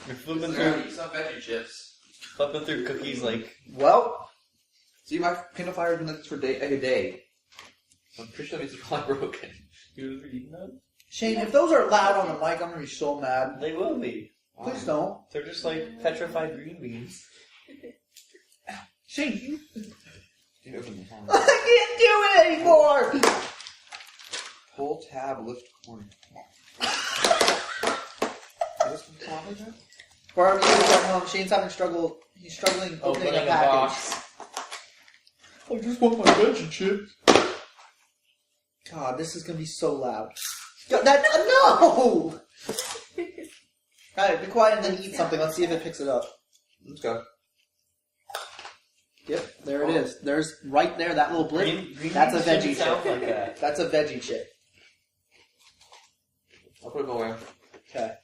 You're flipping Eat through, some veggie chips. flipping through cookies like... Well, see, my Kindle Fire has been like this for a day. So I'm pretty sure it's probably broken. You ever eaten them? Shane, if those are loud on the mic, I'm gonna be so mad. They will be. Please don't. They're just like petrified green beans. Shane, Can you open the phone? I can't do it anymore! Pull tab, lift corner. Is this from Tom? For our viewers at home, Shane's he's struggling opening a package. box. I just want my veggie chips. God, this is gonna be so loud. No! Alright, be quiet and then eat something. Let's see if it picks it up. Let's go. Yep, there it is. There's right there, that little blip. Green That's a beans veggie shouldn't sound chip. like that. That's a veggie chip. I'll put it away. Okay.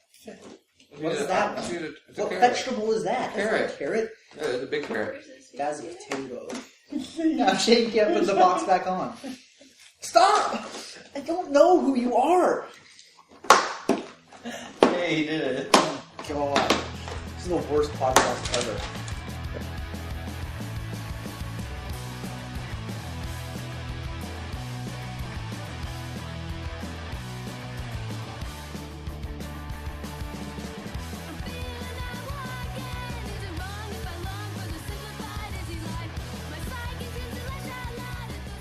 What It's is that? It's a What carrot. vegetable is that? Carrot. Is that a carrot? Yeah, it's a big carrot. That's a potato. Now Shane can't put the box back on. Stop! I don't know who you are. Hey, he did it. Oh, God. This is the worst podcast ever.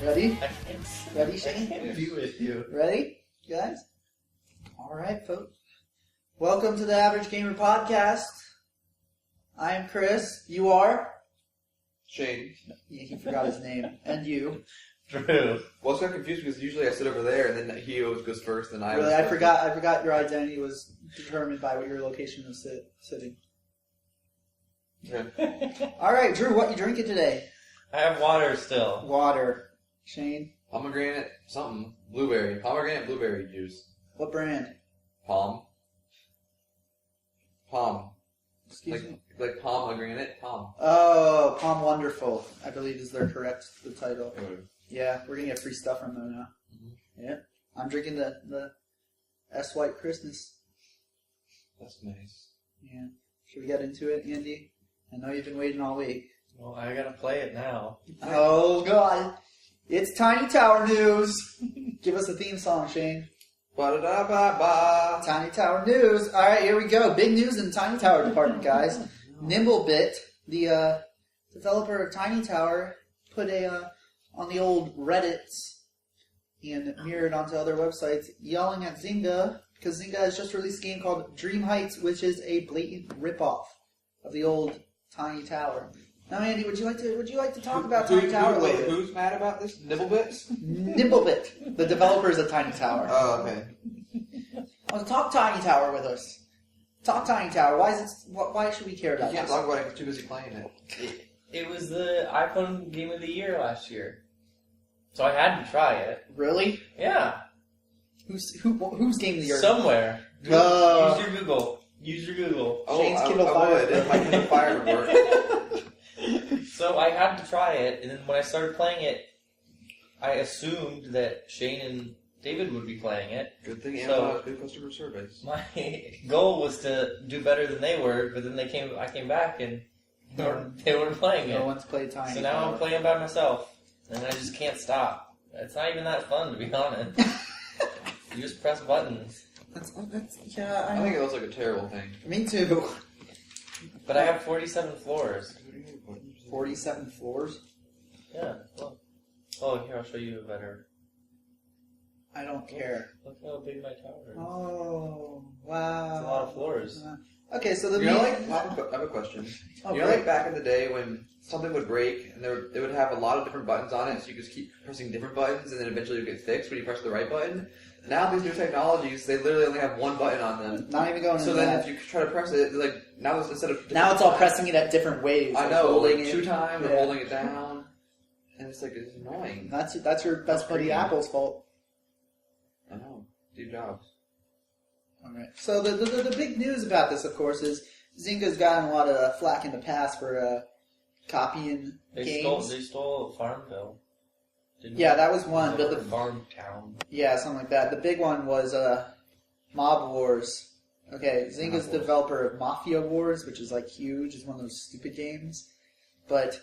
Ready? I can't see. Ready, I Shane? can't be with you. Ready, guys? Alright, folks. Welcome to the Average Gamer Podcast. I am Chris. You are? Shane. Yeah, he forgot his name. And you. Drew. Well, I got confused because usually I sit over there and then he always goes first, and I. Really, I forgot your identity was determined by what your location was sitting. Okay. Alright, Drew, what you drinking today? I have water still. Water. Shane, Pomegranate, something. Blueberry. Pomegranate blueberry juice. what brand? Palm. Excuse me? Like pomegranate. Palm. Oh, Palm Wonderful, I believe is the title. Whatever. Yeah, we're gonna get free stuff from them now. Mm-hmm. Yeah. I'm drinking the S White Christmas. That's nice. Yeah. Should we get into it, Andy? I know you've been waiting all week. Well, I gotta play it now. Oh, God. It's Tiny Tower news. Give us a theme song, Shane. Ba-da-da-ba-ba. Tiny Tower news. All right, here we go. Big news in the Tiny Tower department, guys. Nimblebit, the developer of Tiny Tower, put on the old Reddits and mirrored onto other websites, yelling at Zynga because Zynga has just released a game called Dream Heights, which is a blatant ripoff of the old Tiny Tower. Now, Andy, would you like to talk about Tiny Tower a little bit? Who's mad about this? Nibblebits? Nimblebit, the developers of Tiny Tower. Oh, okay. Talk Tiny Tower with us. Talk Tiny Tower. Why should we care You about can't this? talk about it because you're too busy playing it. It was the iPhone Game of the Year last year. So I had to try it. Really? Yeah. Who's game of the year? Somewhere. Use your Google. Use your Google. Shane's Kindle I Fire. would if my Kindle Fire would work. So I had to try it, and then when I started playing it, I assumed that Shane and David would be playing it. Good thing So- Amazon has good customer service. My goal was to do better than they were, but then I came back and they weren't playing No it. one's played Tiny So now Tower. I'm playing by myself, and I just can't stop. It's not even that fun, to be honest. You just press buttons. Yeah, I think it looks like a terrible thing. Me too. But I have 47 floors. 47 floors? Yeah. Oh, here, I'll show you a better. I don't care. Look how big my tower is. Oh, wow. It's a lot of floors. Okay, so the You know, like, I have a question. Oh, You know, great. like back in the day when something would break and they would have a lot of different buttons on it, so you just keep pressing different buttons, and then eventually it would get fixed when you press the right button. Now these new technologies, they literally only have one button on them. Not even going So into then, that. if you try to press it, like now it's instead of Now it's all pressing it at different ways. I like know, holding like it. 2 times or Yeah. holding it down, and it's like it's annoying. That's your best buddy Freaking- Apple's fault. I know, Steve Jobs. All right. So the big news about this, of course, is Zynga's gotten a lot of flack in the past for copying They games. stole Farmville. Didn't Yeah, they? that was one. But Farm Town. yeah, something like that. The big one was Mob Wars. Okay, Zynga's the developer of Mafia Wars, which is like huge. It's one of those stupid games. But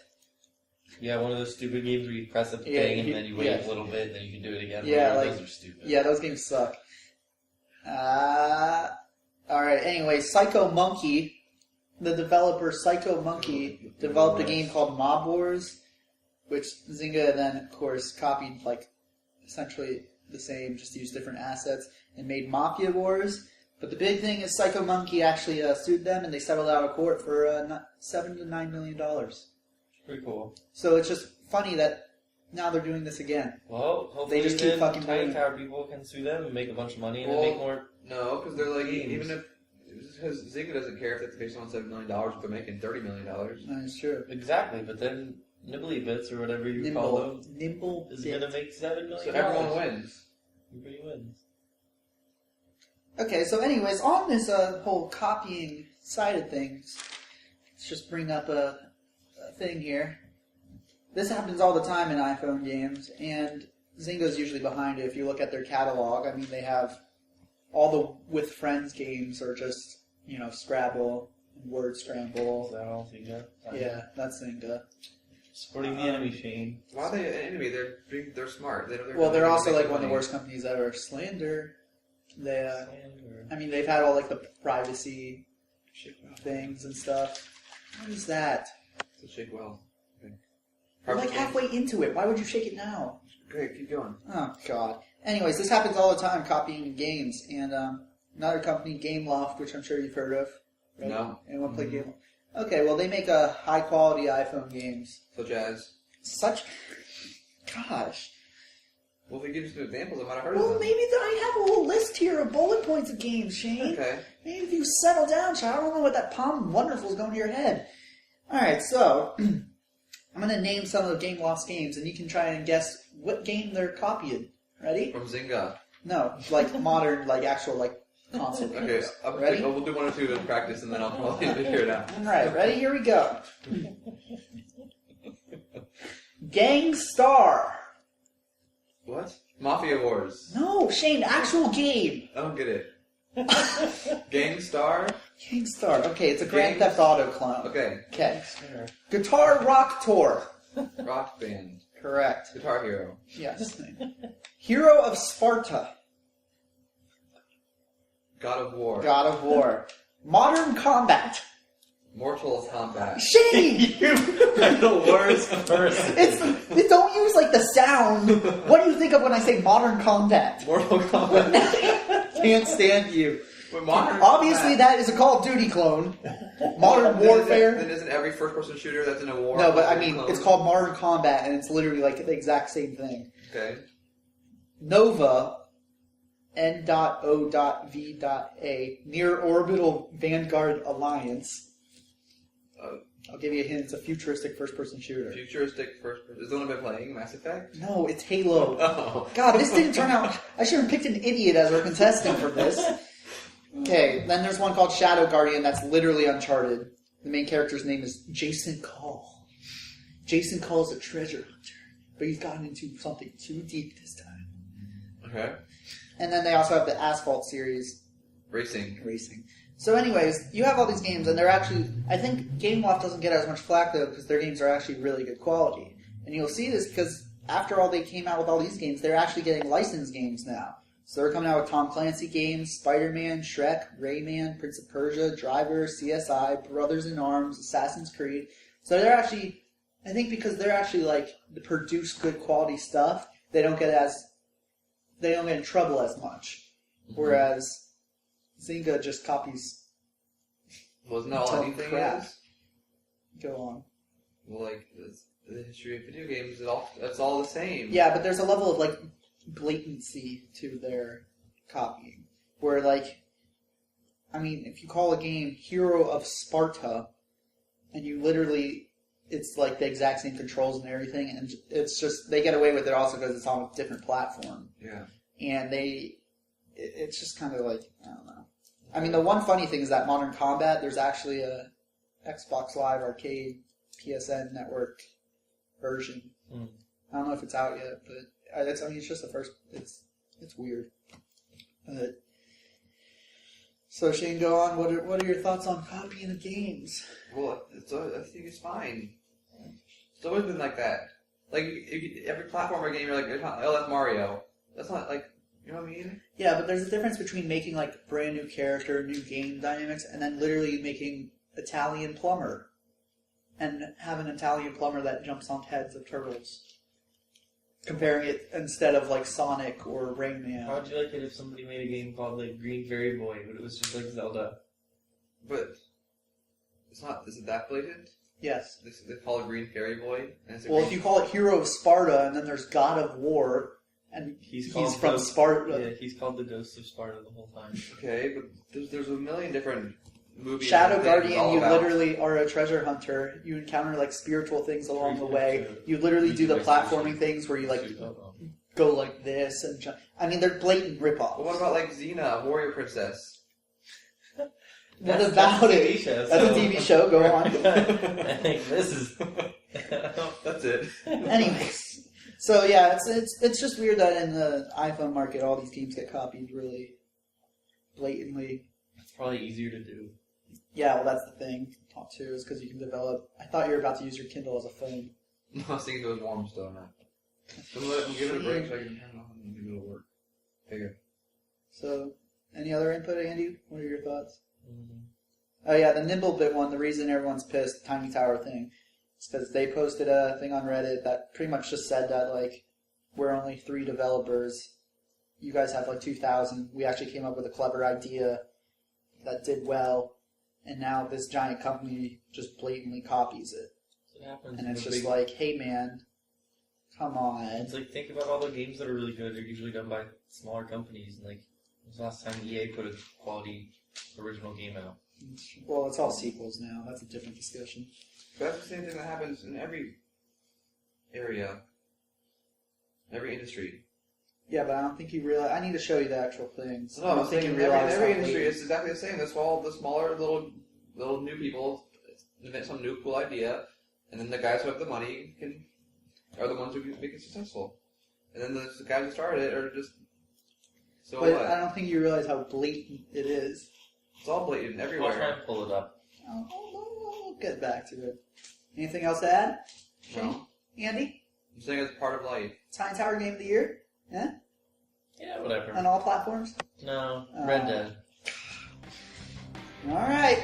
yeah, one of those stupid games where you press a thing and then you wait a little bit and then you can do it again. Yeah, like, those are stupid. Yeah, those games suck. Alright, anyway, Psycho Monkey, the developer Psycho Monkey, developed a game called Mob Wars, which Zynga then, of course, copied, like, essentially the same, just used different assets, and made Mafia Wars. But the big thing is Psycho Monkey actually sued them, and they settled out of court for $7 to $9 million. Pretty cool. So it's just funny that now they're doing this again. Well, hopefully they just keep fucking Tiny doing Tower people can sue them and make a bunch of money and then make more. No, because they're like, games. even if because Zynga doesn't care if they have to pay someone $7 million, if they're making $30 million. That's true. Exactly, but then Nibbly Bits or whatever you call them Nimble is going to make $7 million. So everyone wins. Everybody wins. Okay, so anyways, on this whole copying side of things, let's just bring up a thing here. This happens all the time in iPhone games, and Zynga's usually behind it. If you look at their catalog, I mean, they have all the With Friends games are just, you know, Scrabble and Word Scramble. Is that all Zynga? Yeah, that's Zynga. Supporting the enemy, Cheyne. Why are they an enemy? They're smart. They're also like one of the worst companies ever. Slander. They, I mean, they've had all like the privacy things and stuff. What is that? So shake well. Okay. We're like halfway into it. Why would you shake it now? Okay, keep going. Oh, God. Anyways, this happens all the time, copying games. And another company, Gameloft, which I'm sure you've heard of. Right? No. Anyone play Gameloft? Okay, well, they make high-quality iPhone games. Such as? Gosh. Well, if you give us some examples, I might have heard of Well, them. maybe I have a whole list here of bullet points of games, Shane. Okay. Maybe if you settle down, Shane. I don't know what that Palm Wonderful is going to your head. Alright, so I'm going to name some of the Gameloft's games, and you can try and guess what game they're copying. Ready? From Zynga. No, like modern, like actual, like console games. Okay, Ready? we'll do one or two to practice, and then I'll probably figure it out. Alright, ready? Here we go. Gangstar. What? Mafia Wars. No, Shane, actual game. I don't get it. Gangstar? Gangstar. Okay, it's a Grand Theft Auto clone. Okay. Okay. Guitar Rock Tour. Rock band. Correct. Guitar Hero. Yes. Hero of Sparta. God of War. God of War. Modern Combat. Mortal Kombat. Shane! You're the worst person. It don't use like the sound. What do you think of when I say Modern Combat? Mortal Kombat. Can't stand you. Wait, Modern Obviously, Kombat. that is a Call of Duty clone. Modern Warfare. Then isn't every first-person shooter that's in a war? No, but I mean, clone? it's called Modern Combat, and it's literally like the exact same thing. Okay. Nova, N.O.V.A, Near Orbital Vanguard Alliance. I'll give you a hint. It's a futuristic first-person shooter. Futuristic first-person. Is the one I've been playing Mass Effect? No, it's Halo. Oh. God, this didn't turn out... I should have picked an idiot as our contestant for this. Okay, then there's one called Shadow Guardian that's literally Uncharted. The main character's name is Jason Call. Jason Call is a treasure hunter, but he's gotten into something too deep this time. Okay. And then they also have the Asphalt series. Racing. So anyways, you have all these games, and they're actually... I think Gameloft doesn't get as much flack, though, because their games are actually really good quality. And you'll see this because after all they came out with all these games, they're actually getting licensed games now. So they're coming out with Tom Clancy games, Spider-Man, Shrek, Rayman, Prince of Persia, Driver, CSI, Brothers in Arms, Assassin's Creed. So they're actually... I think because they're actually, like, the produce good quality stuff, they don't get in trouble as much. Mm-hmm. Whereas Zynga just copies. Well, isn't that all anything crap. is? Go on. Well, like, the history of video games, it's all the same. Yeah, but there's a level of, like, blatancy to their copying. Where, like, I mean, if you call a game Hero of Sparta, and you literally... It's like the exact same controls and everything, and it's just, they get away with it also because it's on a different platform. Yeah. And it's just kind of like, I don't know. I mean, the one funny thing is that Modern Combat, there's actually a Xbox Live Arcade PSN network version. Mm. I don't know if it's out yet, but it's just the first, it's weird. So Shane, go on. What are your thoughts on copying the games? Well, I think it's fine. It's always been like that. Like, every platformer game, you're like, oh, that's Mario. That's not, like, you know what I mean? Yeah, but there's a difference between making, like, brand new character, new game dynamics, and then literally making Italian Plumber. And have an Italian Plumber that jumps on heads of turtles. Comparing it instead of, like, Sonic or Rain Man. How would you like it if somebody made a game called, like, Green Fairy Boy, but it was just like Zelda? But it's not, is it that blatant? Yes. They call it Green Fairy Boy? And it's Well, if you call it Hero of Sparta, and then there's God of War, and he's from Sparta. Yeah, he's called the Ghost of Sparta the whole time. Okay, but there's a million different movies. Shadow Guardian, you literally are a treasure hunter. You encounter, like, spiritual things along the way. You literally do the platforming things where you, like, go like this and jump. I mean, they're blatant ripoffs. But what about, like, Xena, Warrior Princess? What about it? TV show, That's a TV show. Go on. I think this is. That's it. Anyways, so yeah, it's just weird that in the iPhone market, all these games get copied really blatantly. It's probably easier to do. Yeah, well, that's the thing. Top 2 is because you can develop. I thought you were about to use your Kindle as a phone. No, I was thinking it was warm still now. I'm give it a break so I can turn it on and maybe it'll work. Okay. So, any other input, Andy? What are your thoughts? Mm-hmm. Oh yeah, the Nimblebit one, the reason everyone's pissed, Tiny Tower thing, is because they posted a thing on Reddit that pretty much just said that, like, we're only 3 developers. You guys have, like, 2,000. We actually came up with a clever idea that did well, and now this giant company just blatantly copies it. What happens? And it's just like, hey man, come on. It's like, think about all the games that are really good. They're usually done by smaller companies. And, like, when was the last time EA put a quality original game out? Well, it's all sequels now. That's a different discussion. But that's the same thing that happens in every area, every industry. Yeah, but I don't think you realize. I need to show you the actual things. No, I don't think you realize every industry is exactly the same. That's all the smaller little new people invent some new cool idea, and then the guys who have the money are the ones who can make it successful. And then the guys who started it are just so But what? I don't think you realize how blatant it is. It's all blatant I'll everywhere. try and pull it up. I'll get back to it. Anything else to add? No. Andy? I'm saying it's part of life. Tiny Tower Game of the Year? Yeah? Yeah, whatever. On all platforms? No, Red Dead. Alright.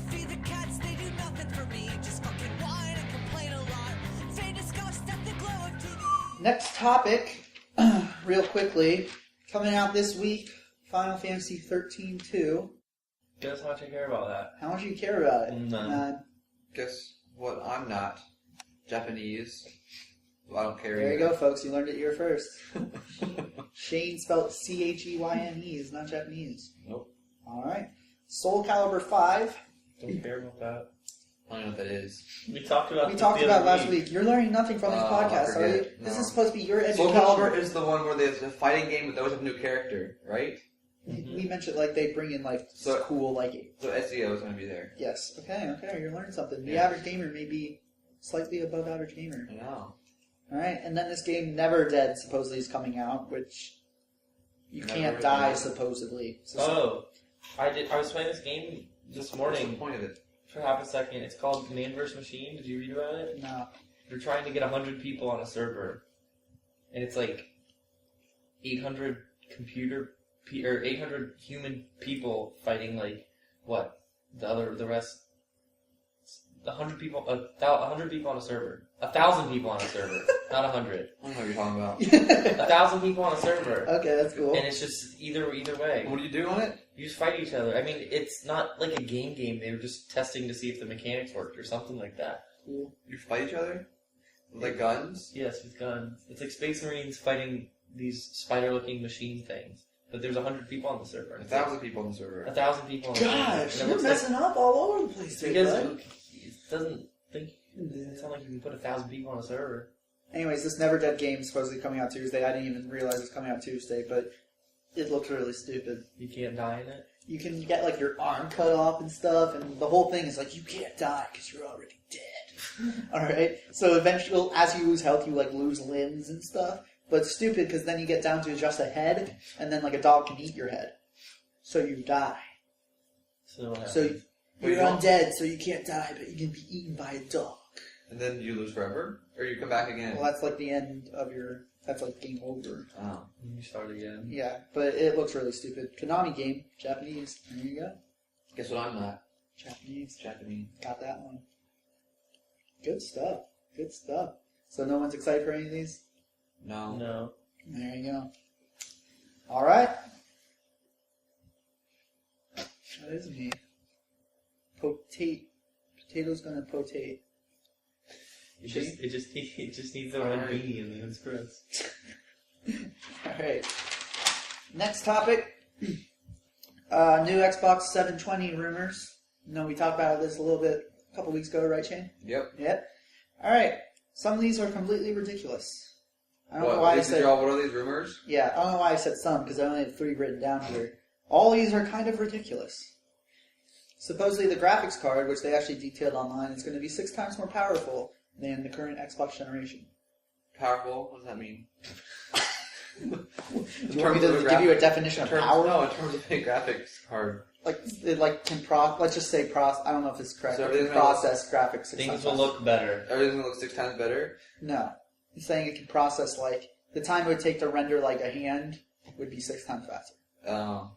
Feed the cats, they do nothing for me. Just fucking whine and complain a lot. Say disgust at the glow of TV. Next topic, real quickly. Coming out this week, Final Fantasy 13-2. Guess how much I care about that. How much do you care about it? None. Guess what? I'm not Japanese. So I don't care. There you either. go, folks. You learned it here first. Shane spelled Cheyne. Is not Japanese. Nope. Alright. Soul Calibur 5. Don't care about that. I don't know what that is. We talked about last week. You're learning nothing from these podcasts, are you? No. This is supposed to be your Soul education. Calibur is the one where there's a fighting game but those have a new character, right? We mentioned, like, they bring in, like, So- cool, like... So SEO is going to be there. Yes. Okay, you're learning something. The Yeah. average gamer may be slightly above average gamer. I know. Alright, and then this game, Never Dead, supposedly is coming out, which... You Never can't Dead. die, supposedly. So Oh, I was playing this game this What's the morning point of it? for half a second. It's called Man vs. Machine. Did you read about it? No. They're trying to get 100 people on a server, and it's like 800 or 800 human people fighting like what? The rest. 100 people. 100 people on a server. 1,000 people on a server. Not 100. I don't know what you're talking about. 1,000 people on a server. Okay, that's cool. And it's just either way. What do you do on it? You just fight each other. I mean, it's not like a game. They were just testing to see if the mechanics worked or something like that. Cool. You fight each other? With like guns? Yes, with guns. It's like Space Marines fighting these spider-looking machine things. But there's 100 people on the server. 1,000 people on the server. 1,000 people on the server. Gosh, And it you're looks messing up all over the place, like, dude, because bud. it doesn't think it's not like you can put 1,000 people on a server. Anyways, this Never Dead game is supposedly coming out Tuesday. I didn't even realize it's coming out Tuesday, but it looks really stupid. You can't die in it. You can get, like, your arm cut off and stuff, and the whole thing is like, you can't die because you're already dead. Alright? So eventually, as you lose health, you, like, lose limbs and stuff. But it's stupid because then you get down to just a head, and then like a dog can eat your head, so you die. So what So happens? you're undead, so you can't die, but you can be eaten by a dog. And then you lose forever? Or you come back again? Well, that's like the end of your... That's like game over. Oh. You start again. Yeah, but it looks really stupid. Konami game, Japanese. There you go. Guess what I'm not? Japanese. Japanese. Got that one. Good stuff. Good stuff. So no one's excited for any of these? No. No. There you go. Alright. That is me. Potate. Potato's gonna potate. It just needs a red beanie and then it's gross. Alright. Next topic. New Xbox 720 rumors. No, we talked about this a little bit a couple weeks ago, right, Cheyne? Yep. Yep. Alright. Some of these are completely ridiculous. I don't know What, why I these said... are all one of these rumors? Yeah, I don't know why I said some, because I only have 3 written down here. All these are kind of ridiculous. Supposedly the graphics card, which they actually detailed online, is going to be 6 times more powerful than the current Xbox generation. Powerful? What does that mean? Do you want me to give you a definition of power? No, in terms of a graphics card. Like, it can let's just say I don't know if it's correct, So but it can process graphics 6 times Things will faster. look better. Everything's gonna look 6 times better? No. He's saying it can process, like, the time it would take to render, like, a hand would be 6 times faster. Oh.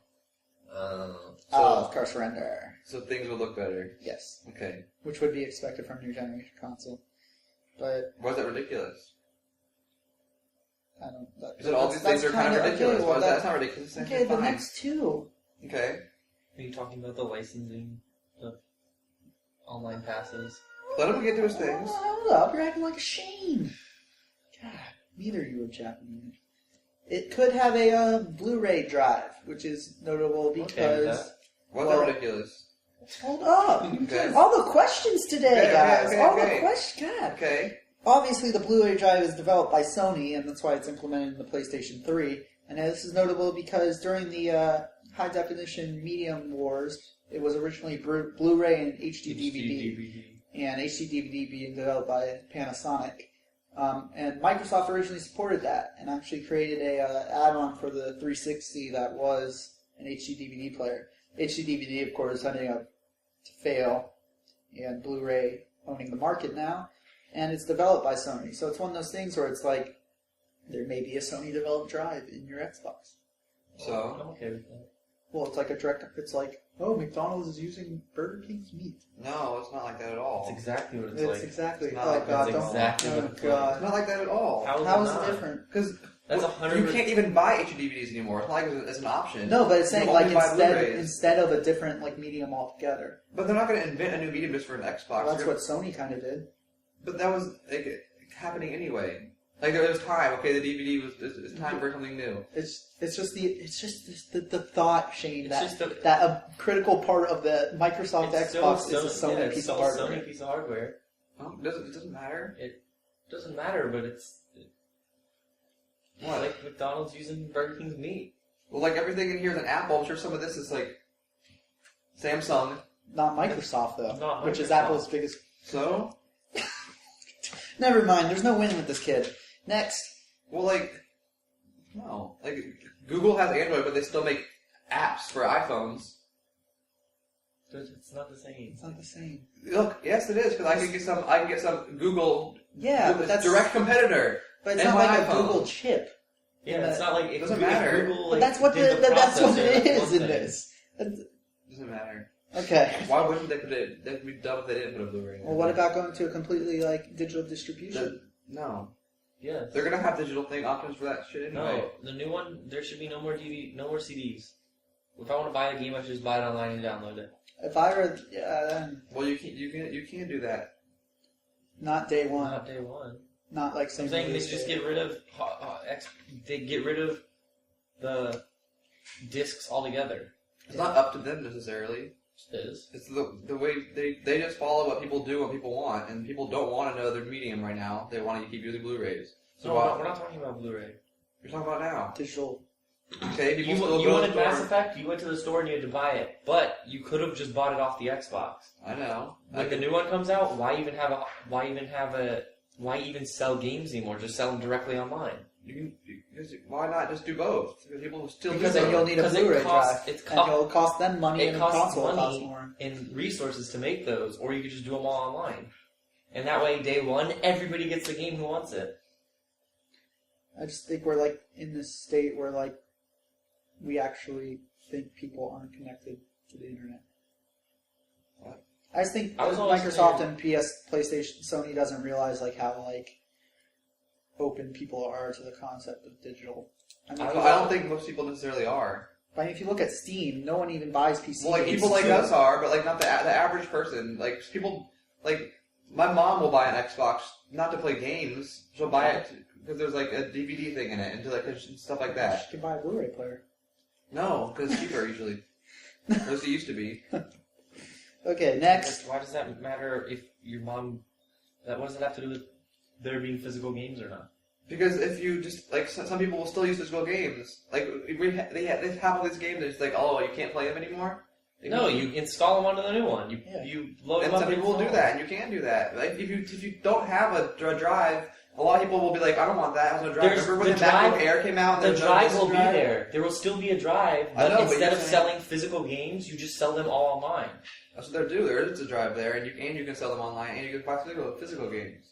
Of course, render. So things will look better. Yes. Okay. Which would be expected from new generation console. But Why is that ridiculous? I don't... You said all these things are kind of ridiculous. Okay, well, That's not ridiculous. okay, the fine. next 2. Okay. Are you talking about the licensing of online passes? Let him get to his things. Oh, hold up, you're acting like a Shane. God, neither of you are Japanese. It could have a Blu-ray drive, which is notable Okay with because... that. Why is Well- that ridiculous? Hold up. Okay. All the questions today, Okay, guys. okay, All okay. the questions. God. Okay. Obviously, the Blu-ray drive is developed by Sony, and that's why it's implemented in the PlayStation 3. And this is notable because during the high-definition medium wars, it was originally Blu-ray and HD DVD. And HD DVD being developed by Panasonic. And Microsoft originally supported that and actually created a add-on for the 360 that was an HD DVD player. HD DVD, of course, is heading up to fail, and Blu-ray owning the market now, and it's developed by Sony. So it's one of those things where it's like, there may be a Sony-developed drive in your Xbox. So? I'm okay with that. Well, it's like it's like, oh, McDonald's is using Burger King's meat. No, it's not like that at all. That's exactly what it's It's like. exactly. It's not Oh like God, that's don't. exactly Oh what it's God. It's not like that at all. How is not? it different? Because That's you can't even buy HD DVDs anymore. It's not like it's an option. No, but it's You saying only like buy Blu-rays. instead of a different like medium altogether. But they're not going to invent a new medium just for an Xbox. Well, that's They're what Sony kind of did. But that was like happening anyway. Like there was time. Okay, the DVD was it's time for something new. It's just the thought, Shane, It's that just the- that a critical part of the Microsoft It's Xbox still is a Sony yeah, it's piece still of a hardware. Sony piece of hardware. Oh, it doesn't matter. It doesn't matter, but it's What? like McDonald's using Burger King's meat. Well, like everything in here is an Apple. I'm sure some of this is like Samsung. Not Microsoft though, Not which is Microsoft. Apple's biggest. So, Never mind. There's no win with this kid. Next. well, like no, like Google has Android, but they still make apps for iPhones. It's not the same. It's not the same. Look, yes, it is because I can get some Google. Yeah, Google, but that's direct competitor. But it's and not my like a iPhone. Google chip. Yeah, it's not like it Doesn't matter. Google, But like, that's what did the that's what processor, it that's is one in thing. this. Doesn't matter. Okay. Why wouldn't they put it? They'd be dumb if they didn't put a Blu-ray. in Well, it. what about going to a completely like digital distribution? No, Yeah. they're gonna have digital thing options for that shit anyway. No, the new one, there should be no more CDs. If I want to buy a game, I should just buy it online and download it. If I were, then Well, you can't do that. not day one, Not day one. not like I'm same saying they release should just date. get rid of they get rid of the discs altogether. It's not up to them necessarily. It is. It's the way they just follow what people do, what people want, and people don't want another medium right now. They want to keep using Blu-rays. So No, what we're not talking about Blu-ray. you're talking about now? digital. Okay, people still You go to wanted the Mass store. Effect, you went to the store and you had to buy it, but you could have just bought it off the Xbox. I know. When the new one comes out, why even sell games anymore? Just sell them directly online. Why not just do both? Because people will still Because do then both. you'll need a 'Cause it Blu-ray costs- drive, it's and it'll cost them money, It and the costs console will cost money more. and resources to make those, or you could just do them all online. And that way, day one, everybody gets the game who wants it. I just think we're like in this state where like we actually think people aren't connected to the internet. What? I just think I was always Microsoft thinking- and PlayStation, Sony doesn't realize like how like open people are to the concept of digital. I mean, I don't think most people necessarily are. if you look at Steam, no one even buys PC. Well, like games. people like us are, but like not the average person. Like people, like my mom will buy an Xbox not to play games. She'll buy it because there's like a DVD thing in it and to like stuff like that. She can buy a Blu-ray player. No, because it's cheaper usually. At least it used to be. Okay, next. Why does that matter if your mom... What does it have to do with there being physical games or not? Because if you just like some people will still use physical games. Like they have all these games. It's like, oh, you can't play them anymore. No, you install them onto the new one. You load And them up. some people will do that, and you can do that. Like if you don't have a drive, a lot of people will be like, I don't want that. I have no drive. Remember when the MacBook Air came out? The And drive will be drive? there. There will still be a drive, I but know, but instead you're of saying- selling physical games, you just sell them all online. That's what they do. There is a drive there, and you can sell them online, and you can buy physical games.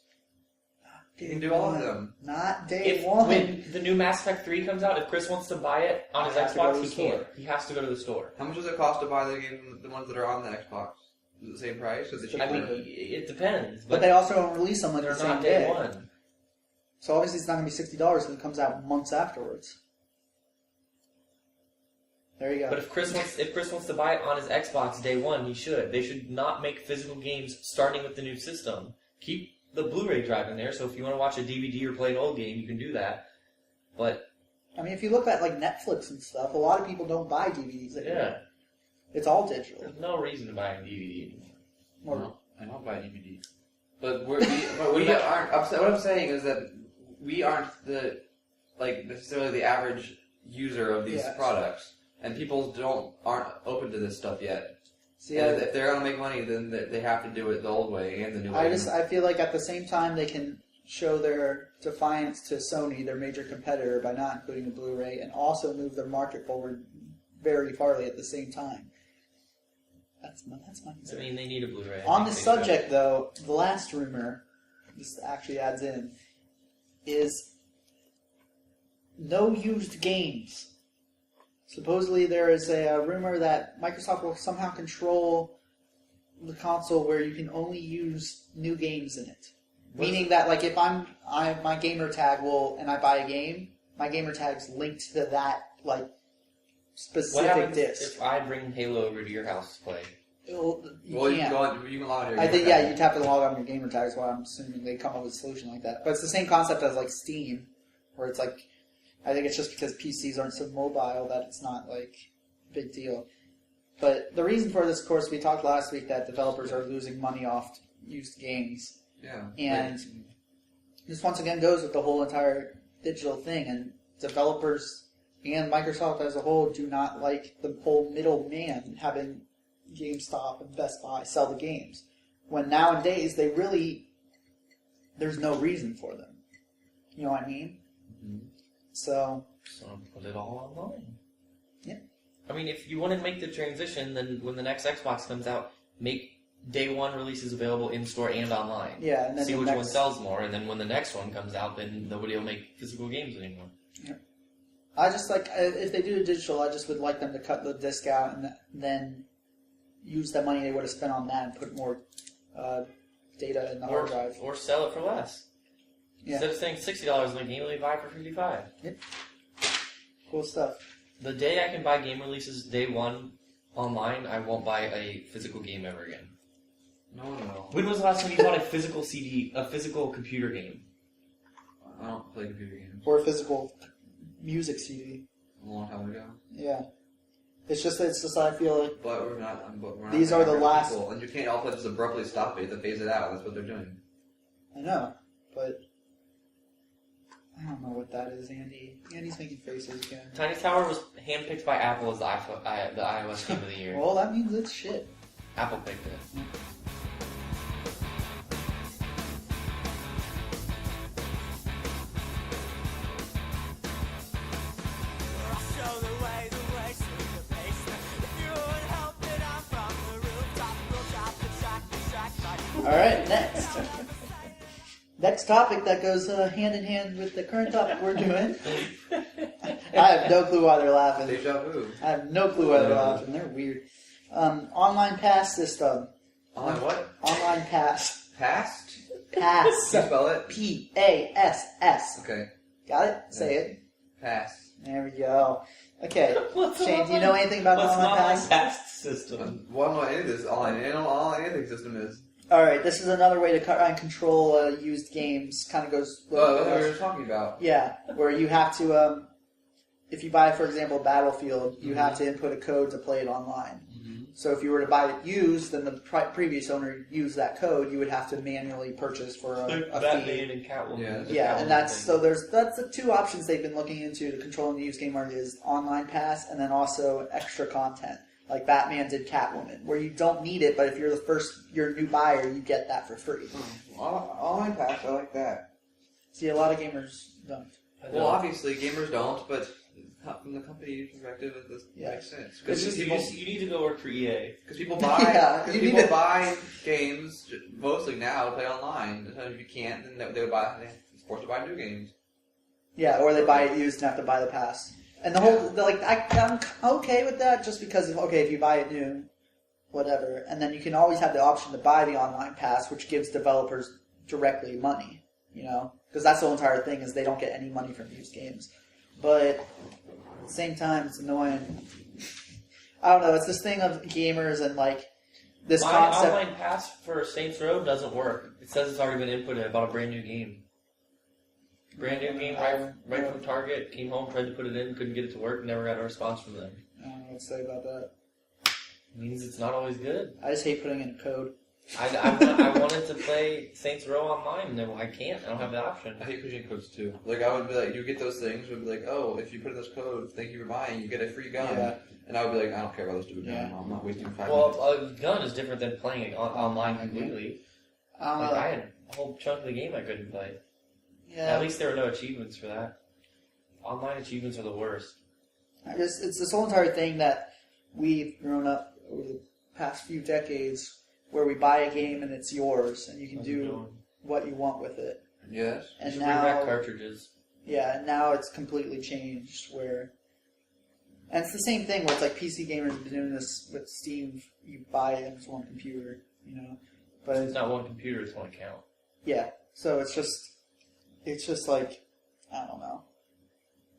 You can do all of them. Not day If one. when the new Mass Effect 3 comes out, if Chris wants to buy it on his I have to go to Xbox, the he can't. store. He has to go to the store. How much does it cost to buy the games, the ones that are on the Xbox? Is it the same price? Is it cheaper? I mean, it depends, But they also don't release them like they're the same not day day. one. So obviously it's not going to be $60 because it comes out months afterwards. There you go. But if Chris wants to buy it on his Xbox day one, he should. They should not make physical games starting with the new system. Keep the Blu-ray drive in there, so if you want to watch a DVD or play an old game, you can do that. But I mean, if you look at like Netflix and stuff, a lot of people don't buy DVDs anymore. yeah, It's all digital. there's no reason to buy a DVD anymore. Or, I don't buy DVD. But we aren't upset. What I'm saying is that we aren't necessarily the average user of these Yes. products, and people aren't open to this stuff yet. see, And if they're gonna make money, then they have to do it the old way and the new way. I feel like at the same time they can show their defiance to Sony, their major competitor, by not including a Blu-ray, and also move their market forward very farly at the same time. That's my I concern. mean, they need a Blu-ray. On this subject, though, the last rumor, this actually adds in, is no used games. Supposedly there is a rumor that Microsoft will somehow control the console where you can only use new games in it. Meaning that, like, if my gamer tag and I buy a game, my gamer tag's linked to that, like, What specific happens disc. if I bring Halo over to your house to play? You you can't. can log on to your I think, account. yeah, you'd have to log on your gamer tag, is why I'm assuming they come up with a solution like that. But it's the same concept as, like, Steam, where it's like, I think it's just because PCs aren't so mobile that it's not, like, a big deal. But the reason for this, of course, we talked last week that developers are losing money off used games. Yeah. And this once again goes with the whole entire digital thing, and developers and Microsoft as a whole do not like the whole middleman having GameStop and Best Buy sell the games. When nowadays there's no reason for them. You know what I mean? Mm-hmm. So Put it all online. Yeah. I mean, if you want to make the transition, then when the next Xbox comes out, make day one releases available in store and online. yeah, and then See the which next, one sells more, and then when the next one comes out, then nobody will make physical games anymore. I just like if they do digital, I just would like them to cut the disc out and then use that money they would have spent on that and put more data in the hard drive. Or sell it for less. Yeah. Instead of saying $60 on a game, they buy it for $55. Cool stuff. The day I can buy game releases day one online, I won't buy a physical game ever again. No. When was the last time you bought a physical computer game? I don't play computer games. Or a physical music CD. A long time ago. Yeah. It's just I feel like But we're not. These are the last- people, and you can't also just abruptly stop it. To phase it out. That's what they're doing. I know, but I don't know what that is, Andy. Andy's making faces again. Tiny Tower was handpicked by Apple as the iOS Game of the Year. Well, that means it's shit. Apple picked it. right, next. Next topic that goes hand in hand with the current topic we're doing. I have no clue why they're laughing. Deja vu. I have no clue why they're laughing. They're weird. Online pass system. Online what? Online pass. Past? Pass. Can you spell it? P-A-S-S. Okay. Got it? Say it. Pass. There we go. Okay. What's Shane, do you know anything about What's an an online online pass? pass system? Well, I don't know any of this online anything system is. Alright, this is another way to try and control used games. Kind of goes... That's what we were talking about. Yeah, where you have to... if you buy, for example, Battlefield, you have to input a code to play it online. So if you were to buy it used, then the previous owner used that code, you would have to manually purchase for a fee. Batman and Catwoman. Yeah, and that's the two options they've been looking into to controlling the used game market is online pass and then also extra content. Like Batman did Catwoman, where you don't need it, but if you're you're a new buyer, you get that for free. Online pass, I like that. See, a lot of gamers don't. Well, obviously, gamers don't, but from the company perspective, this makes sense. Because You need to go work for EA. Because people buy, buy games mostly now to play online. And if you can't, then they would buy. They're forced to buy new games. Yeah, or they buy it used and have to buy the pass. And the whole, I'm okay with that just because, if you buy it new, whatever, and then you can always have the option to buy the online pass, which gives developers directly money, because that's the whole entire thing is they don't get any money from used games. But at the same time, it's annoying. I don't know, it's this thing of gamers and this concept. My online pass for Saints Row doesn't work. It says it's already been inputted about a brand new game. Brand new game, right from Target, came home, tried to put it in, couldn't get it to work, never got a response from them. I don't know what to say about that. It means it's not always good. I just hate putting in code. I wanted to play Saints Row online, and I can't. I don't have the option. I hate pushing codes too. I would be like, you get those things, would be like, oh, if you put in this code, thank you for buying, you get a free gun. Yeah. And I would be like, I don't care about this stupid gun. I'm not wasting 5 minutes. Well, a gun is different than playing it online completely. I had a whole chunk of the game I couldn't play. Yeah. At least there were no achievements for that. Online achievements are the worst. It's this whole entire thing that we've grown up over the past few decades where we buy a game and it's yours and you can do what you want with it. Yes. And you now, bring back cartridges. Yeah, and now it's completely changed where... And it's the same thing where it's like PC gamers have been doing this with Steam. You buy it and it's one computer, But it's not one computer, it's one account. Yeah, so it's just like, I don't know.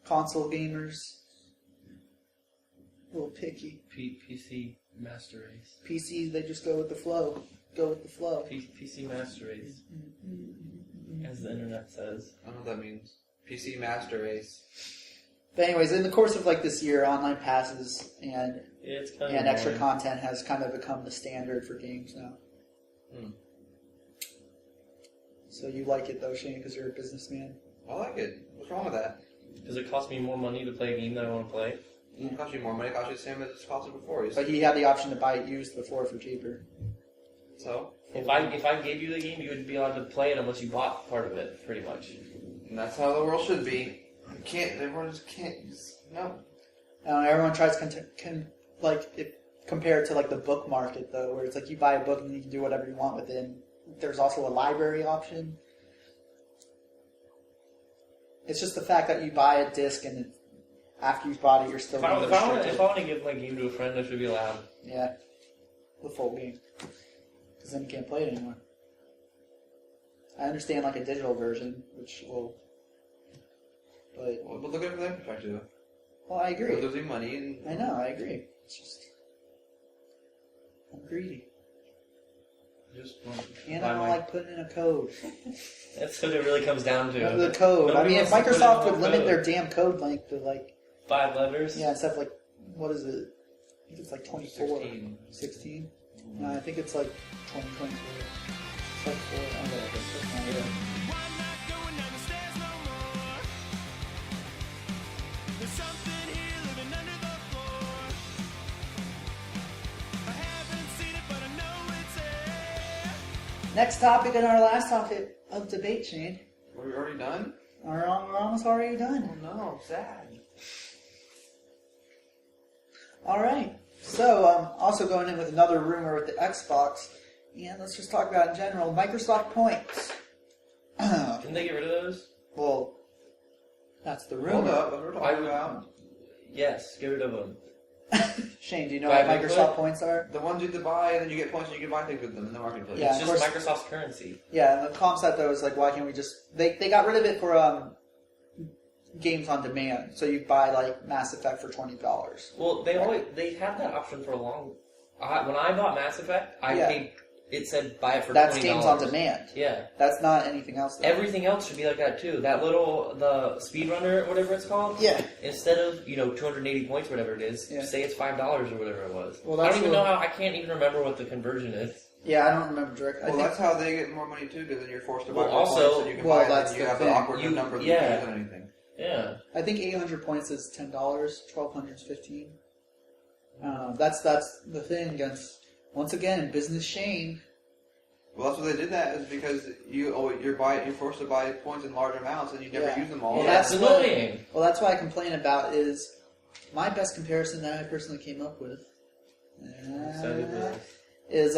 Console gamers, a little picky. PC Master Race. PCs, they just go with the flow. PC Master Race. As the internet says. I don't know what that means. PC Master Race. But anyways, in the course of this year, online passes and extra content has kind of become the standard for games now. So you like it though, Shane, because you're a businessman? I like it. What's wrong with that? Does it cost me more money to play a game that I want to play? It doesn't cost you more money. It costs you the same as it costed before. But he had the option to buy it used before for cheaper. So? If I gave you the game, you wouldn't be allowed to play it unless you bought part of it, pretty much. And that's how the world should be. Everyone just can't. No. Everyone tries compare it to the book market though, where it's like you buy a book and you can do whatever you want with it. And there's also a library option. It's just the fact that you buy a disc and after you've bought it, you're still. If I want to give my game to a friend, I should be allowed. Yeah, the full game, because then you can't play it anymore. I understand a digital version, which will. But look at it from their perspective. Well, I agree. They're losing money. And... I know, I agree. It's just... I'm greedy. And I don't like putting in a code. That's what it really comes down to. The code. I mean, if Microsoft would limit their damn code length to 5 letters? Yeah, instead of what is it? I think it's 24. 16? No, I think it's 20, 24. It's 4. I don't know. That's not it. Next topic and our last topic of debate, Shane. Are we already done? We're almost already done. Oh no, sad. Alright. So, also going in with another rumor with the Xbox And let's just talk about in general Microsoft points. Didn't they get rid of those? Well, that's the rumor. Hold up, that's what we're talking about. Yes, get rid of them. Shane, do you know what Private Microsoft input? points are? The ones you have to buy, and then you get points, and you can buy things with them in the marketplace. Yeah, It's of just course. Microsoft's currency. Yeah, and the concept though is like, why can't we just? They got rid of it for games on demand. So you buy like Mass Effect for $20. Well, they had that option for a long. When I bought Mass Effect, I Yeah. paid. It said buy it for $20. That's games on demand. Yeah. That's not anything else. Though. Everything else should be like that too. That the speedrunner, whatever it's called. Yeah. Instead of 280 points, whatever it is, Yeah. say it's $5 or whatever it was. Well, I that's don't even what- know how. I can't even remember what the conversion is. Yeah, I don't remember directly. Well, that's how they get more money too, because then you're forced to buy Well, more also- points, and you can well, buy it, that's and you the have thing. the awkward You- number that yeah. you can use on anything. Yeah. I think 800 points is $10. 1,200 is 15. That's the thing against once again business Shane. Well, that's what they did. That is because you're forced to buy points in large amounts, and you never Yeah. use them all. Well, That's what- annoying. Well, that's what I complain about is my best comparison that I personally came up with Excited with this. is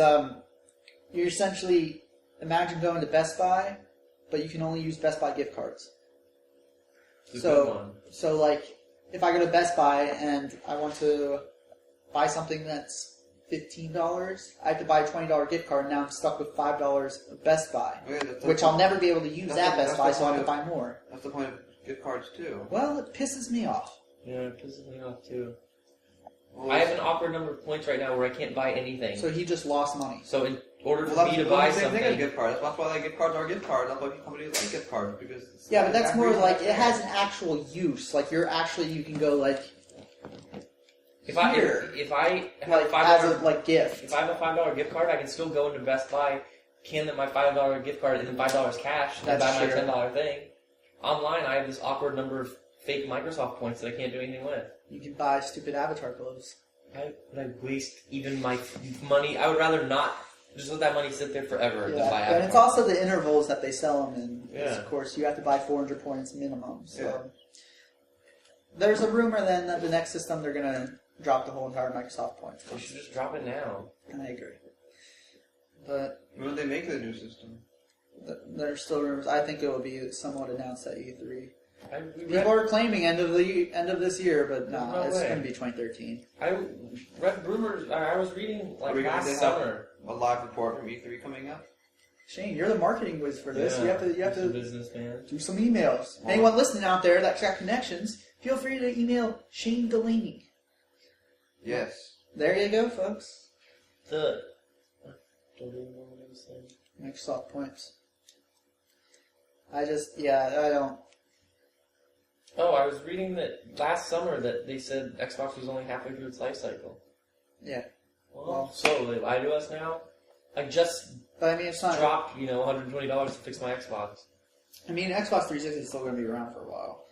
you essentially imagine going to Best Buy, but you can only use Best Buy gift cards. It's a good one. So like if I go to Best Buy and I want to buy something that's $15, I have to buy a $20 gift card, and now I'm stuck with $5 of Best Buy, Yeah, that's- which I'll never be able to use that's at the- Best that's Buy, the so I have to point buy more. That's the point of gift cards too. Well, it pisses me off. Yeah, it pisses me off too. Well, I have an awkward number of points right now where I can't buy anything. So he just lost money. So in order for Well, me that's to the buy same thing as something, gift cards. That's why like gift cards are gift cards. That's why companies like gift cards because. It's Yeah, but that's more reason like they it has say. an actual use. Like you can go like if I here, have a like as $5 a like gift. if I have a $5 gift card, I can still go into Best Buy, can my $5 gift card, and then $5 cash, and That's buy my true. $10 thing. Online, I have this awkward number of fake Microsoft points that I can't do anything with. You can buy stupid avatar clothes. Would I waste even my money? I would rather not just let that money sit there forever than buy Yeah, and it's Avatar. also the intervals that they sell them in. 'Cause, Yeah. Of course, you have to buy 400 points minimum. So Yeah. there's a rumor then that the next system they're gonna drop the whole entire Microsoft points. We should just drop it now. And I agree. But When they make the new system? there's still rumors. I think it will be somewhat announced at E3. We read, People are claiming end of this year, but no, No it's way. going to be 2013. I read rumors. I was reading Are we going last to have summer. a live report from E3 coming up? Shane, you're the marketing whiz for this. You have I'm a to businessman. do some emails. Well- Anyone listening out there that's got connections, feel free to email Shane Delaney. Yes. There you go, folks. The don't even know what I was saying. Microsoft points. I don't. Oh, I was reading that last summer that they said Xbox was only halfway through its life cycle. Yeah. Well, so they lie to us now. I just But I mean, it's not. dropped, $120 to fix my Xbox. I mean, Xbox 360 is still going to be around for a while.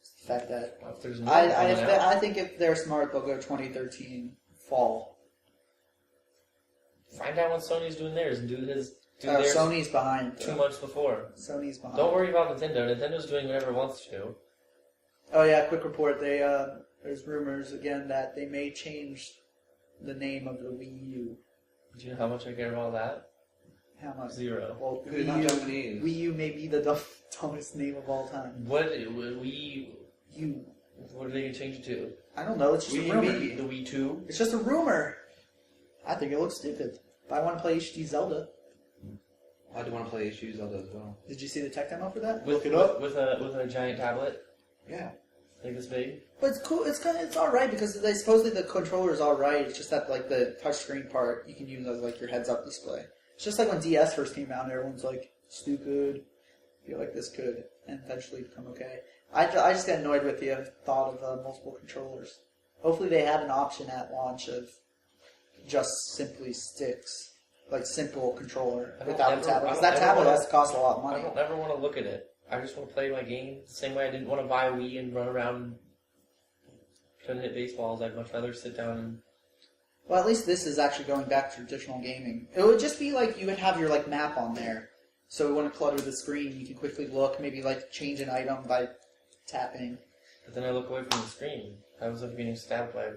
It's the fact that If there's more I coming out. I think if they're smart, they'll go 2013 fall. Find out what Sony's doing theirs and do theirs Sony's behind. 2 months before. Sony's behind. Don't worry about Nintendo. Nintendo's doing whatever it wants to. Oh yeah, quick report. There's rumors again that they may change the name of the Wii U. Do you know how much I care about that? How much? 0. Well, Because it's not Japanese. Wii U may be the dumbest name of all time. What U. are they gonna change it to? I don't know. It's just Wii a rumor. U. The Wii 2? It's just a rumor. I think it looks stupid. But I want to play HD Zelda. I do want to play HD Zelda as well. Did you see the tech demo for that? With, Look it up. with a giant tablet Yeah. like this big. But it's cool. It's all right because they supposedly the controller is all right. It's just that like the touchscreen part you can use as like your heads-up display. It's just like when DS first came out, and everyone's like stupid. I feel like this could eventually become okay. I just get annoyed with the thought of multiple controllers. Hopefully they have an option at launch of just simply sticks, like simple controller I don't without ever- the tablet. I Because don't that ever tablet wanna- has to cost a lot of I money. don't ever want to look at it. I just want to play my game the same way I didn't want to buy a Wii and run around trying to hit baseballs. I'd much rather sit down and... Well, at least this is actually going back to traditional gaming. It would just be like you would have your like map on there, so it wouldn't clutter the screen. You can quickly look, maybe like change an item by tapping. But then I look away from the screen. I was like getting stabbed by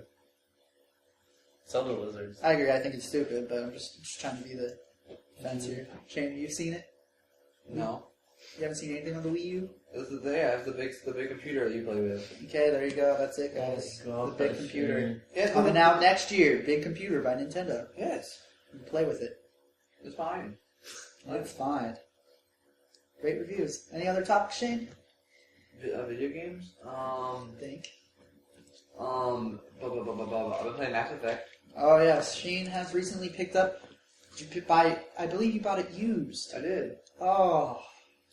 cellular lizards. I agree. I think it's stupid, but I'm just trying to be the fence here. Shane, you've seen it? No. You haven't seen anything on the Wii U? It's the big computer that you play with. Okay, there you go. That's it, guys. Oh, The big computer. Yeah, Coming out next year. Big computer by Nintendo. Yes. You can play with it. It's fine. It's fine. Great reviews. Any other topics, Shane? Video games? I think. I've been playing Mass Effect. Oh yes, Shane has recently picked up. I believe you bought it used. I did. Oh,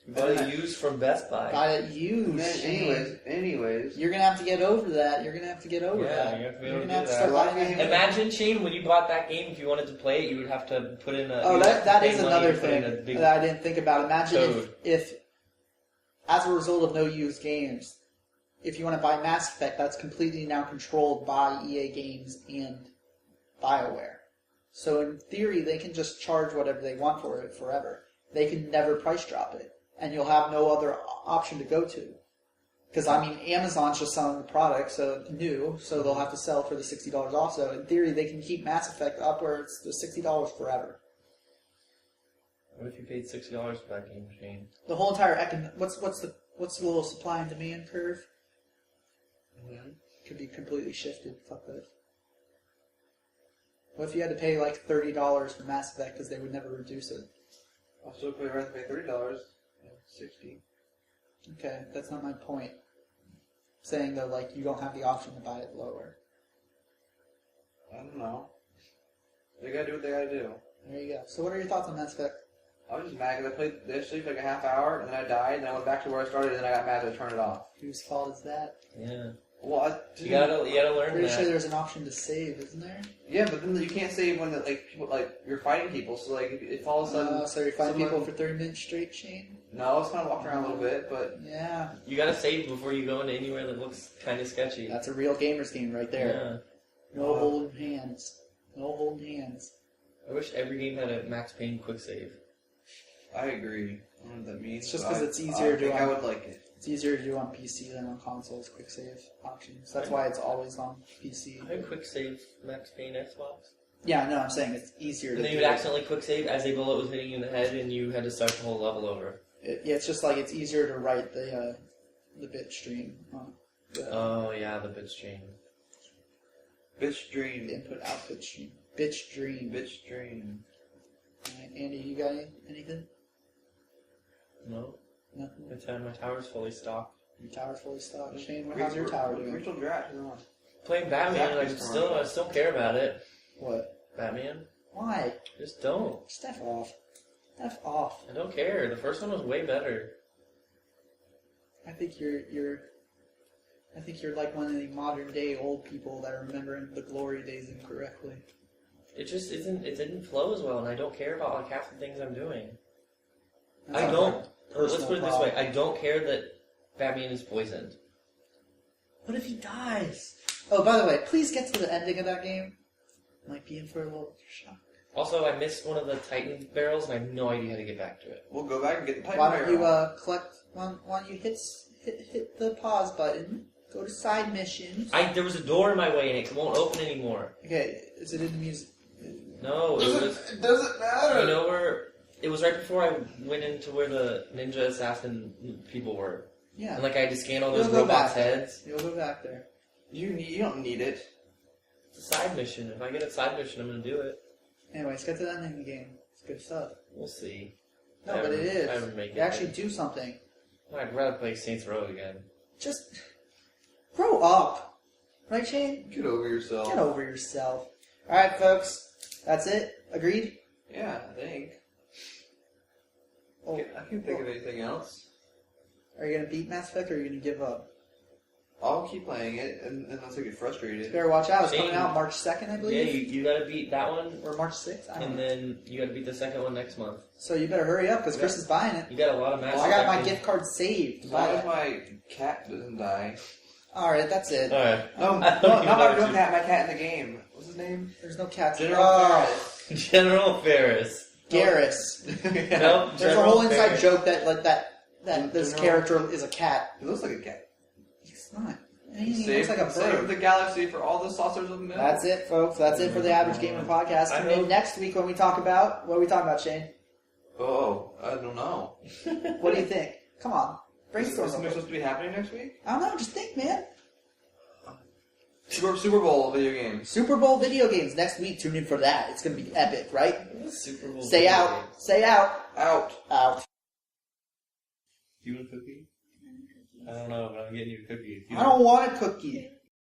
You bought it used from Best Buy. bought it used. Man, Shane. anyways. You're gonna have to get over that. You're gonna have to get over Yeah, that. you have to be You're able to gonna have do to that. start buying that. Imagine, Shane, when you bought that game, if you wanted to play it, you would have to put in a... Oh, you'd have that to is pay money another to put thing in a big that I didn't think about. Imagine code. if, as a result of no used games, if you want to buy Mass Effect, that's completely now controlled by EA Games and BioWare. So in theory, they can just charge whatever they want for it forever. They can never price drop it, and you'll have no other option to go to. Because, I mean, Amazon's just selling the product, so they'll have to sell for the $60 off. So in theory, they can keep Mass Effect up where it's the $60 forever. What if you paid $60 for that game, Shane? The whole entire what's the little supply and demand curve? Mm-hmm. Could be completely shifted. Fuck that. What if you had to pay like $30 for Mass Effect because they would never reduce it? I'll still pay $30. $60. Okay, that's not my point. I'm saying though, like you don't have the option to buy it lower. I don't know. They gotta do what they gotta do. There you go. So what are your thoughts on Mass Effect? I was just mad because I played initially for like a half hour, and then I died, and then I went back to where I started, and then I got mad that I turned it off. Whose fault is that? Yeah. Well, You gotta learn Pretty that. sure there's an option to save, isn't there? yeah, but then you can't save when people you're fighting people. So like if all of a sudden, So you're fighting someone- people for 30 minutes straight, Shane? no, it's kind of walking around a little bit, but Yeah. You gotta save before you go into anywhere that looks kind of sketchy. That's a real gamer's game right there. Yeah. No holding hands. No holding hands. I wish every game had a Max Payne quick save. I agree. I don't know what that means. It's just but 'cause I- it's easier I to think I un- would like it. It's easier to do on PC than on consoles, quick save options. That's why it's always on PC. I had quick save Max Payne Xbox. Yeah, no, I'm saying it's easier to And then do. you would accidentally quick save as a bullet was hitting you in the head, and you had to start the whole level over. Yeah, it's just like it's easier to write the bit stream. Oh yeah, the bitstream. Bitch dream. The input output stream. Bit stream. Bitch dream. Alright, Andy, you got anything? No, Nothing? my tower's fully stocked. Your tower's fully stocked. Shane, how's your tower doing? Crystal Draft. Playing Batman, and I still care about it. What? Batman, Why? just don't. F off. F off. I don't care. The first one was way better. I think you're like one of the modern day old people that are remembering the glory days incorrectly. It just isn't. It didn't flow as well, and I don't care about like half the things I'm doing. That's I not don't. a Let's personal put it this problem. way: I don't care that Batman is poisoned. What if he dies? Oh, by the way, please get to the ending of that game. Might be in for a little shock. Also, I missed one of the Titan barrels, and I have no idea how to get back to it. We'll go back and get the Titan Why don't you barrel. collect? Why don't you hit the pause button? Go to side missions. There was a door in my way, and it won't open anymore. Okay, is it in the music? No, it was. It doesn't matter. You know where? It was right before I went into where the ninja assassin people were, Yeah. and like I had to scan all those You'll go robots' back. heads. You'll go back there. You don't need it. It's a side mission. If I get a side mission, I'm gonna do it. Anyways, get to the ending of the game. It's good stuff. We'll see. No, but it is. I would make it. You actually do something. I'd rather play Saints Row again. Just grow up. Right, Shane? Get over yourself. Get over yourself. Alright, folks. That's it. Agreed? Yeah, I think. Oh, I can't think of anything else. Are you going to beat Mass Effect or are you going to give up? I'll keep playing it unless I get frustrated. Better watch out. It's Shane. coming out March 2nd, I Yeah, believe. you gotta beat that one, Or March 6th. I don't and know. then you gotta beat the second one next month. So you better hurry up because Yeah. Chris is buying it. You got a lot of Mass I got my Effect. gift card saved. As long as my cat doesn't die. Alright, that's it. Alright. No, I thought you not wanted my to. cat. My cat in the game. What's his name? There's no cats. General Oh, Ferris. General Ferris. Garrus. Yeah. Nope. There's a General whole inside Ferris. joke that this General- character is a cat. He looks like a cat. He's not. He looks like a Save bird. the galaxy for all the saucers of milk. That's it, folks. That's it for the Average Gamer podcast. I Tune in hope- next week when we talk about... What are we talking about, Shane? Oh, I don't know. What do you think? Come on. Is Brainstorm. something supposed to be happening next week? I don't know. Just think, man. Super Bowl video games. Super Bowl video games next week. Tune in for that. It's going to be epic, right? Super Bowl. Stay video out. games. Stay out. Out. Out. Do you want a cookie? I don't know, but I'm getting you a cookie. I don't want a cookie.